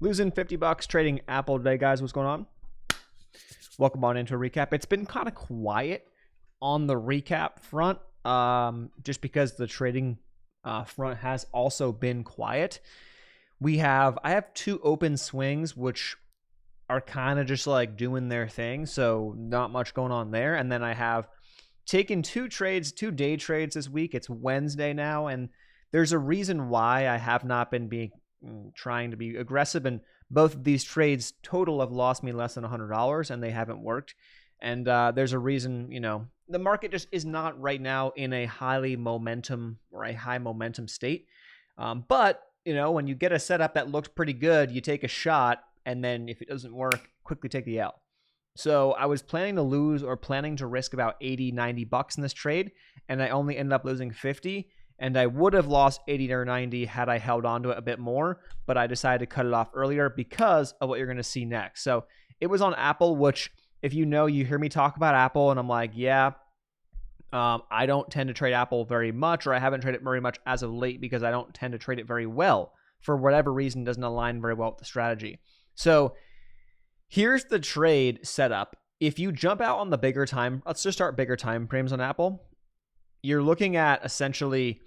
Losing 50 bucks trading Apple today, guys. What's going on? Welcome on into a recap. It's been kind of quiet on the recap front, just because the trading front has also been quiet. I have two open swings, which are kind of just like doing their thing, so not much going on there. And then I have taken two day trades this week. It's Wednesday now, and there's a reason why I have not been trying to be aggressive, and both of these trades total have lost me less than $100, and they haven't worked. And there's a reason. The market just is not right now in a high momentum state. But when you get a setup that looks pretty good, you take a shot, and then if it doesn't work, quickly take the L. So I was planning to lose or planning to risk about 80, 90 bucks in this trade, and I only ended up losing 50. And I would have lost 80 or 90 had I held on to it a bit more, but I decided to cut it off earlier because of what you're going to see next. So it was on Apple, which if you hear me talk about Apple, and I'm like, yeah, I don't tend to trade Apple very much, or I haven't traded it very much as of late because I don't tend to trade it very well. For whatever reason, doesn't align very well with the strategy. So here's the trade setup. If you jump out on the bigger time, let's just start bigger time frames on Apple. You're looking at essentially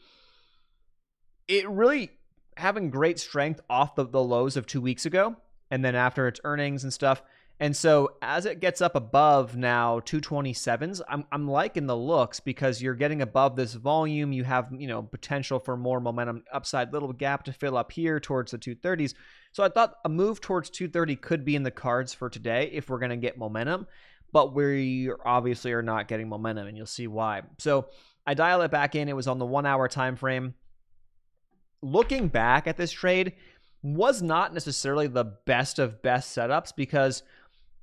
it really having great strength off the lows of 2 weeks ago, and then after its earnings and stuff. And so as it gets up above now 227s, I'm liking the looks because you're getting above this volume. You have potential for more momentum upside, little gap to fill up here towards the 230s. So I thought a move towards 230 could be in the cards for today if we're going to get momentum, but we obviously are not getting momentum, and you'll see why. So I dial it back in. It was on the 1 hour time frame. Looking back at this trade was not necessarily the best of best setups because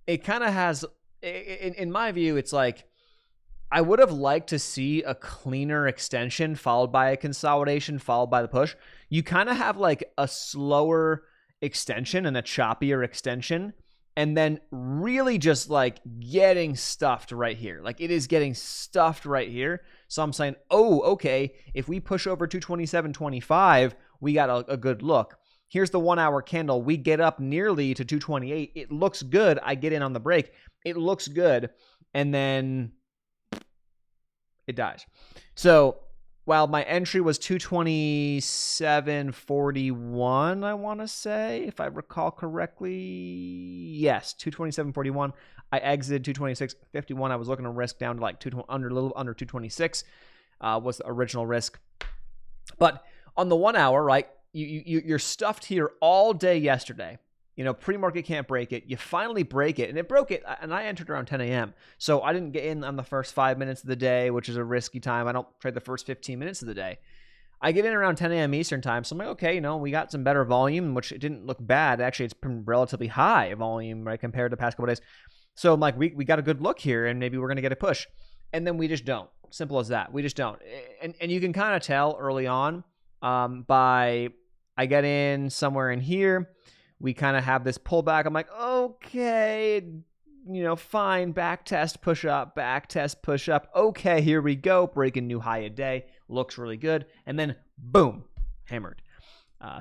it kind of has, in my view, it's like I would have liked to see a cleaner extension followed by a consolidation followed by the push. You kind of have like a slower extension and a choppier extension, and then really just like getting stuffed right here. Like it is getting stuffed right here. So I'm saying, oh, okay, if we push over 227.25, we got a good look. Here's the 1 hour candle. We get up nearly to 228. It looks good. I get in on the break. It looks good. And then it dies. So while my entry was 227.41, I want to say, if I recall correctly, yes, 227.41. I exited 226.51. I was looking to risk down to like a little under 226 was the original risk. But on the 1 hour, right, you're stuffed here all day yesterday. Pre-market can't break it. You finally break it, and it broke it, and I entered around 10 a.m. So I didn't get in on the first 5 minutes of the day, which is a risky time. I don't trade the first 15 minutes of the day. I get in around 10 a.m. Eastern time, so I'm like, okay, we got some better volume, which it didn't look bad. Actually, it's been relatively high volume, right, compared to the past couple of days. So I'm like, we got a good look here, and maybe we're going to get a push. And then we just don't. Simple as that. We just don't. And you can kind of tell early on by I get in somewhere in here. We kind of have this pullback. I'm like, okay, fine. Back test, push up, back test, push up. Okay, here we go. Breaking new high a day. Looks really good. And then, boom, hammered.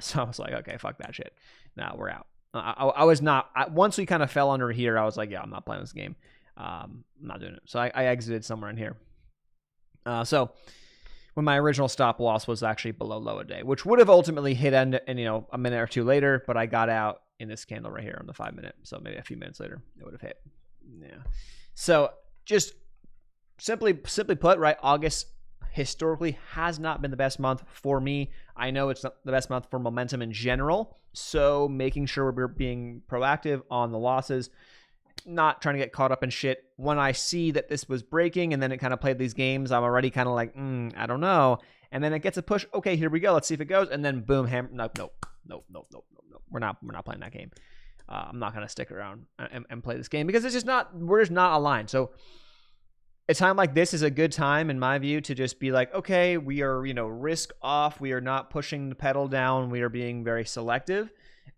So I was like, okay, fuck that shit. Nah, we're out. I was not. Once we kind of fell under here, I was like, yeah, I'm not playing this game. I'm not doing it. So I exited somewhere in here. So when my original stop loss was actually below low a day, which would have ultimately hit end a minute or two later, but I got out in this candle right here on the 5 minute. So maybe a few minutes later, it would have hit. Yeah. So just simply put, right, August historically has not been the best month for me. I know it's not the best month for momentum in general. So making sure we're being proactive on the losses, not trying to get caught up in shit. When I see that this was breaking and then it kind of played these games, I'm already kind of like, I don't know. And then it gets a push. Okay, here we go. Let's see if it goes. And then boom, nope. We're not playing that game. I'm not going to stick around and play this game because we're just not aligned. So a time like this is a good time, in my view, to just be like, okay, we are, risk off. We are not pushing the pedal down. We are being very selective.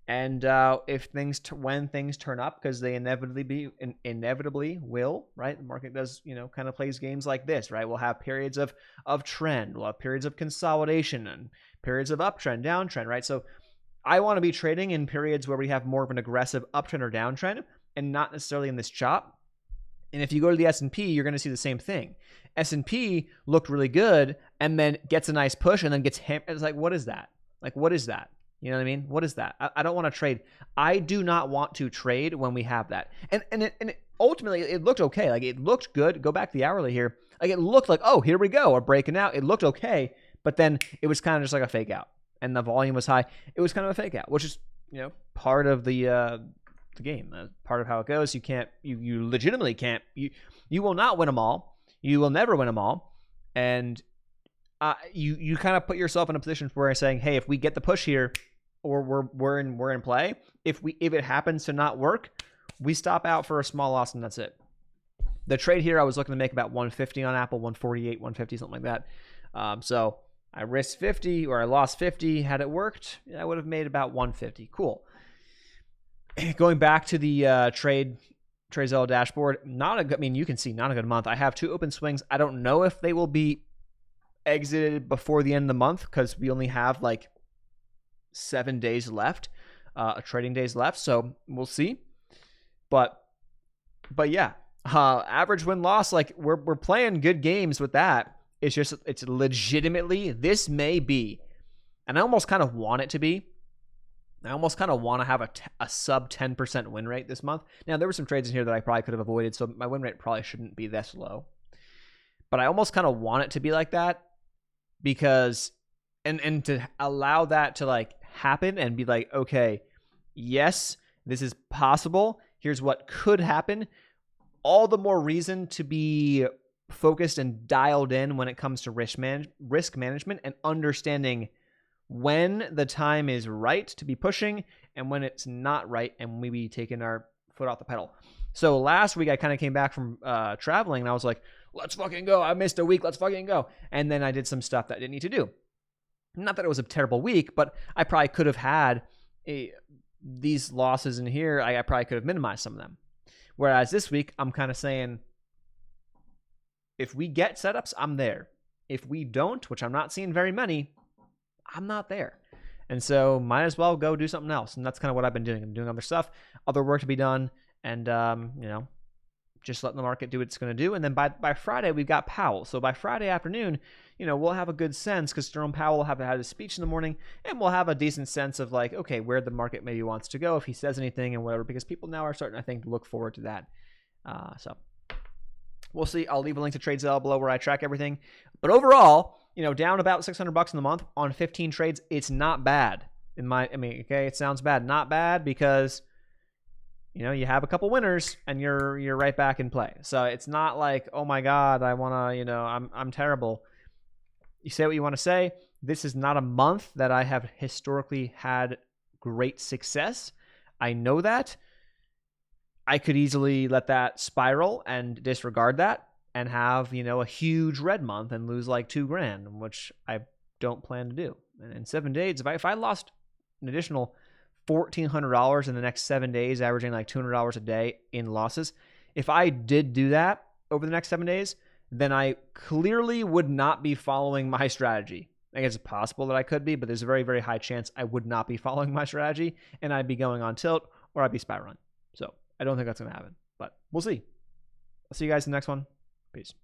And when things turn up, because they inevitably will, right? The market does, kind of plays games like this, right? We'll have periods of trend. We'll have periods of consolidation and periods of uptrend, downtrend, right? So I want to be trading in periods where we have more of an aggressive uptrend or downtrend and not necessarily in this chop. And if you go to the S&P, you're going to see the same thing. S&P looked really good and then gets a nice push and then gets hammered. It's like, what is that? Like, what is that? You know what I mean? What is that? I don't want to trade. I do not want to trade when we have that. And ultimately, it looked okay. Like, it looked good. Go back to the hourly here. Like, it looked like, oh, here we go. We're breaking out. It looked okay. But then it was kind of just like a fake out. And the volume was high. It was kind of a fake out, which is, part of the game, part of how it goes. You legitimately can't. You will not win them all. You will never win them all. And you kind of put yourself in a position where you're saying, hey, if we get the push here, or we're in play. If it happens to not work, we stop out for a small loss and that's it. The trade here, I was looking to make about 150 on Apple, 148, 150, something like that. So I risked 50 or I lost 50. Had it worked, I would have made about 150. Cool. Going back to the TradeZella dashboard, you can see not a good month. I have 2 open swings. I don't know if they will be exited before the end of the month because we only have like 7 days left, trading days left. So we'll see. But yeah, average win loss, like we're playing good games with that. It's legitimately, this may be, and I almost kind of want it to be. I almost kind of want to have a sub 10% win rate this month. Now, there were some trades in here that I probably could have avoided, so my win rate probably shouldn't be this low. But I almost kind of want it to be like that because, and to allow that to like happen and be like, okay, yes, this is possible. Here's what could happen. All the more reason to be focused and dialed in when it comes to risk management and understanding when the time is right to be pushing and when it's not right and we be taking our foot off the pedal. So last week I kind of came back from traveling and I was like, let's fucking go. I missed a week. Let's fucking go. And then I did some stuff that I didn't need to do. Not that it was a terrible week, but I probably could have had these losses in here. I probably could have minimized some of them. Whereas this week, I'm kind of saying, if we get setups, I'm there. If we don't, which I'm not seeing very many, I'm not there. And so might as well go do something else. And that's kind of what I've been doing. I'm doing other stuff, other work to be done, and, just letting the market do what it's going to do. And then by Friday, we've got Powell. So by Friday afternoon, we'll have a good sense because Jerome Powell will have had his speech in the morning, and we'll have a decent sense of like, okay, where the market maybe wants to go if he says anything and whatever, because people now are starting, I think, to look forward to that. So we'll see. I'll leave a link to TradeZella below where I track everything. But overall, down about $600 in the month on 15 trades, it's not bad. Okay, it sounds bad. Not bad because you have a couple winners and you're right back in play. So it's not like, oh my God, I want to, I'm terrible. You say what you want to say. This is not a month that I have historically had great success. I know that. I could easily let that spiral and disregard that and have, a huge red month and lose like $2,000, which I don't plan to do. And in 7 days, if I lost an additional $1,400 in the next 7 days, averaging like $200 a day in losses, if I did do that over the next 7 days, then I clearly would not be following my strategy. I guess it's possible that I could be, but there's a very, very high chance I would not be following my strategy and I'd be going on tilt or I'd be spiraling. So I don't think that's going to happen, but we'll see. I'll see you guys in the next one. Peace.